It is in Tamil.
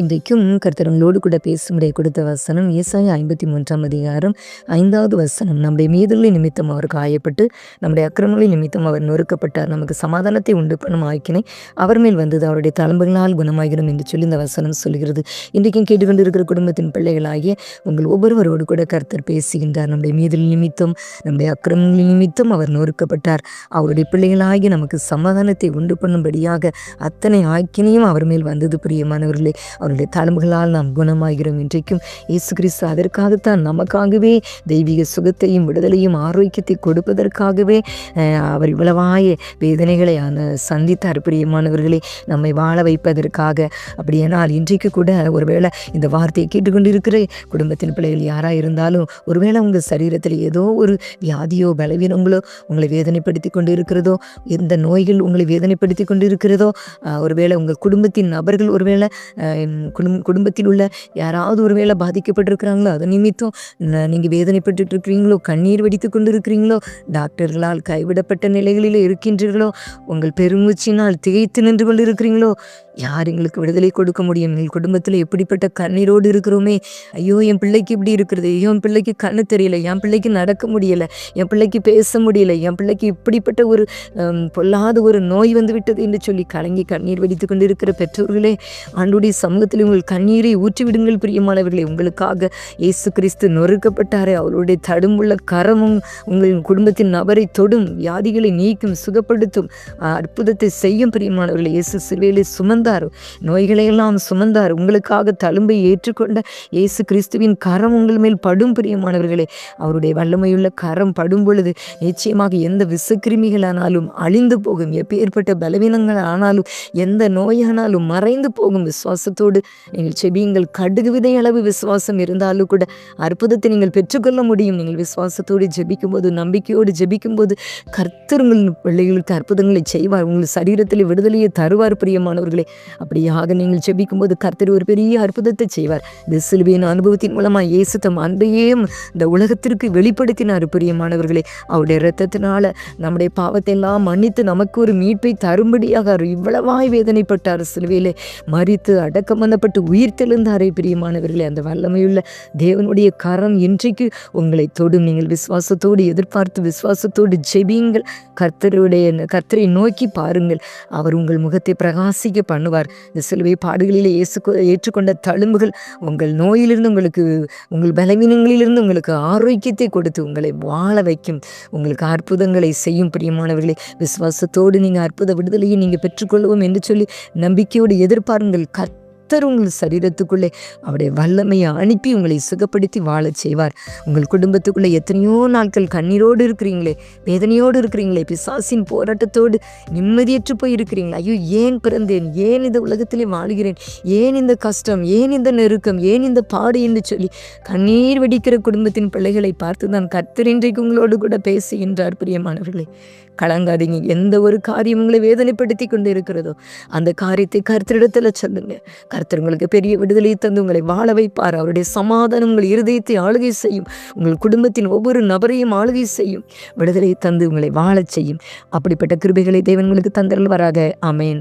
இன்றைக்கும் கர்த்தர் உங்களோடு கூட பேசும்படி கொடுத்த வசனம் ஏசாயா 53ஆம் அதிகாரம் 5வது வசனம். நம்முடைய மீறுதலின் நிமித்தம் அவர் காயப்பட்டு, நம்முடைய அக்கிரமங்களின் நிமித்தம் அவர் நொறுக்கப்பட்டார். நமக்கு சமாதானத்தை உண்டு பண்ணும் ஆக்கினை அவர் மேல் வந்தது, அவருடைய தழும்புகளால் குணமாகிறோம் என்று சொல்லி இந்த வசனம் சொல்கிறது. இன்றைக்கும் கேட்டுக்கொண்டிருக்கிற குடும்பத்தின் பிள்ளைகளாகிய உங்கள் ஒவ்வொருவரோடு கூட கர்த்தர் பேசுகின்றார். நம்முடைய மீறுதலின் நிமித்தம், நம்முடைய அக்கிரமங்களின் நிமித்தம் அவர் நொறுக்கப்பட்டார். அவருடைய பிள்ளைகளாகி நமக்கு சமாதானத்தை உண்டு பண்ணும்படியாக அத்தனை ஆக்கினையும் அவர் மேல் வந்தது. பிரியமானவர்களே, அவருடைய தழும்புகளால் நாம் குணமாகிறோம். இன்றைக்கும் இயேசு கிறிஸ்து அதற்காகத்தான், நமக்காகவே தெய்வீக சுகத்தையும் விடுதலையும் ஆரோக்கியத்தை கொடுப்பதற்காகவே அவர் இவ்வளவாய வேதனைகளை சந்தித்தார். பிரியமானவர்களே, நம்மை வாழ வைப்பதற்காக. அப்படியானால் இன்றைக்கு கூட ஒருவேளை இந்த வார்த்தையை கேட்டுக்கொண்டிருக்கிற குடும்பத்தின் பிள்ளைகள் யாராக இருந்தாலும், ஒருவேளை உங்கள் சரீரத்தில் ஏதோ ஒரு வியாதியோ பலவீனங்களோ உங்களை வேதனைப்படுத்தி கொண்டு இருக்கிறதோ, எந்த நோய்கள் உங்களை வேதனைப்படுத்தி கொண்டு இருக்கிறதோ, ஒருவேளை உங்கள் குடும்பத்தின் நபர்கள் ஒருவேளை குடும்பத்தில் உள்ள யாராவது ஒருவேளை பாதிக்கப்பட்டிருக்கிறாங்களோ, அது நிமித்தம் நீங்கள் வேதனைப்பட்டு இருக்கிறீங்களோ, கண்ணீர் வடித்து கொண்டு இருக்கிறீங்களோ, டாக்டர்களால் கைவிடப்பட்ட நிலைகளில் இருக்கின்றீர்களோ, உங்கள் பெருமூச்சினால் திகைத்து நின்று கொண்டு இருக்கிறீங்களோ, யார் எங்களுக்கு விடுதலை கொடுக்க முடியும்? எங்கள் குடும்பத்தில் எப்படிப்பட்ட கண்ணீரோடு இருக்கிறோமே, ஐயோ என் பிள்ளைக்கு இப்படி இருக்கிறது, ஐயோ என் பிள்ளைக்கு கண்ணு தெரியல, என் பிள்ளைக்கு நடக்க முடியலை, என் பிள்ளைக்கு பேச முடியலை, என் பிள்ளைக்கு இப்படிப்பட்ட ஒரு பொல்லாத ஒரு நோய் வந்து விட்டது என்று சொல்லி கலங்கி கண்ணீர் வடித்து கொண்டு இருக்கிற பெற்றோர்களே, ஆண்டவருடைய சமூகத்தில் உங்கள் கண்ணீரை ஊற்றிவிடுங்கள். பிரியமானவர்களே, உங்களுக்காக இயேசு கிறிஸ்து நொறுக்கப்பட்டாரே, அவருடைய தடும்புள்ள கரமும் உங்கள் குடும்பத்தின் நபரை தொடும், வியாதிகளை நீக்கும், சுகப்படுத்தும், அற்புதத்தை செய்யும். பிரியமானவர்களே, இயேசு சிலுவையிலே சுமந்தார், நோய்களை எல்லாம் சுமந்தார். உங்களுக்காக தழும்பை ஏற்றுக்கொண்ட இயேசு கிறிஸ்துவின் கரம் உங்கள் மேல் படும். பிரியமானவர்களே, அவருடைய வல்லமையுள்ள கரம் படும் பொழுது நிச்சயமாக எந்த விசக்கிருமிகளானாலும் அழிந்து போகும், எப்பேற்பட்ட பலவீனங்கள் ஆனாலும், எந்த நோயானாலும் மறைந்து போகும். விசுவாசத்தோடு நீங்கள் செபியுங்கள். கடுகு விதை அளவு விசுவாசம் இருந்தாலும் கூட அற்புதத்தை நீங்கள் பெற்றுக்கொள்ள முடியும். நீங்கள் விசுவாசத்தோடு ஜெபிக்கும் போது, நம்பிக்கையோடு ஜெபிக்கும் போது கர்த்தர் உங்கள் பிள்ளைகளுக்கு அற்புதங்களை செய்வார். உங்கள் சரீரத்தில் விடுதலையை தருவார். பிரியமானவர்களே, அப்படியாக நீங்கள் ஜெபிக்கும் போது கர்த்தர் ஒரு பெரிய அற்புதத்தை செய்வார். இந்த சிலுவையின் அனுபவத்தின் மூலமாக இயேசு தம் அன்பையும் இந்த உலகத்திற்கு வெளிப்படுத்தினார். பிரியமானவர்களே, அவருடைய இரத்தத்தினால நம்முடைய பாவத்தை எல்லாம் மன்னித்து நமக்கு ஒரு மீட்பை தரும்படியாக இவ்வளவாய் வேதனைப்பட்டார். சிலுவையிலே மரித்து அடக்கம் பண்ணப்பட்டு உயிர் தெழுந்தாரே. பிரியமானவர்களே, அந்த வல்லமையுள்ள தேவனுடைய கரம் இன்றைக்கு உங்களை தொடும். நீங்கள் விசுவாசத்தோடு எதிர்பார்த்து விசுவாசத்தோடு ஜெபியுங்கள். கர்த்தரை நோக்கி பாருங்கள். அவர் உங்கள் முகத்தை பிரகாசிக்க பண்ணுவார். இந்த சிலுவை பாடுகளிலே ஏற்றுக்கொண்ட தழும்புகள் உங்கள் நோயிலிருந்து உங்களுக்கு, உங்கள் பலவீனங்களிலிருந்து உங்களுக்கு ஆரோக்கியத்தை கொடுத்து உங்களை வாழ வைக்கும், உங்களுக்கு அற்புதங்களை செய்யும். பிரியமானவர்களே, விசுவாசத்தோடு நீங்கள் அற்புத விடுதலையை நீங்கள் பெற்றுக்கொள்வோம் என்று சொல்லி நம்பிக்கையோடு எதிர்பாருங்கள். கர்த்தர் உங்கள் சரீரத்துக்குள்ளே அவருடைய வல்லமையை அனுப்பி உங்களை சுகப்படுத்தி வாழச் செய்வார். உங்கள் குடும்பத்துக்குள்ளே எத்தனையோ நாட்கள் கண்ணீரோடு இருக்கிறீங்களே, வேதனையோடு இருக்கிறீங்களே, பிசாசின் போராட்டத்தோடு நிம்மதியற்று போய் இருக்கிறீங்களே, ஐயோ ஏன் பிறந்தேன், ஏன் இந்த உலகத்திலே வாழ்கிறேன், ஏன் இந்த கஷ்டம், ஏன் இந்த நெருக்கம், ஏன் இந்த பாடு என்று சொல்லி கண்ணீர் வெடிக்கிற குடும்பத்தின் பிள்ளைகளை பார்த்து தான் கர்த்தர் இன்றைக்கு உங்களோடு கூட பேசுகின்றார். பிரியமானவர்களே, கலங்காதீங்க. எந்த ஒரு காரியம் உங்களை வேதனைப்படுத்தி கொண்டு இருக்கிறதோ அந்த காரியத்தை கர்த்தரிடத்தில் சொல்லுங்க. கர்த்தர் உங்களுக்கு பெரிய விடுதலை தந்து உங்களை வாழ வைப்பார். அவருடைய சமாதானம் உங்கள் இருதயத்தை ஆளுகை செய்யும். உங்கள் குடும்பத்தின் ஒவ்வொரு நபரையும் ஆளுகை செய்யும். விடுதலை தந்து உங்களை வாழச் செய்யும். அப்படிப்பட்ட கிருபைகளை தேவன் உங்களுக்கு தந்தருள்வாராக. ஆமென்.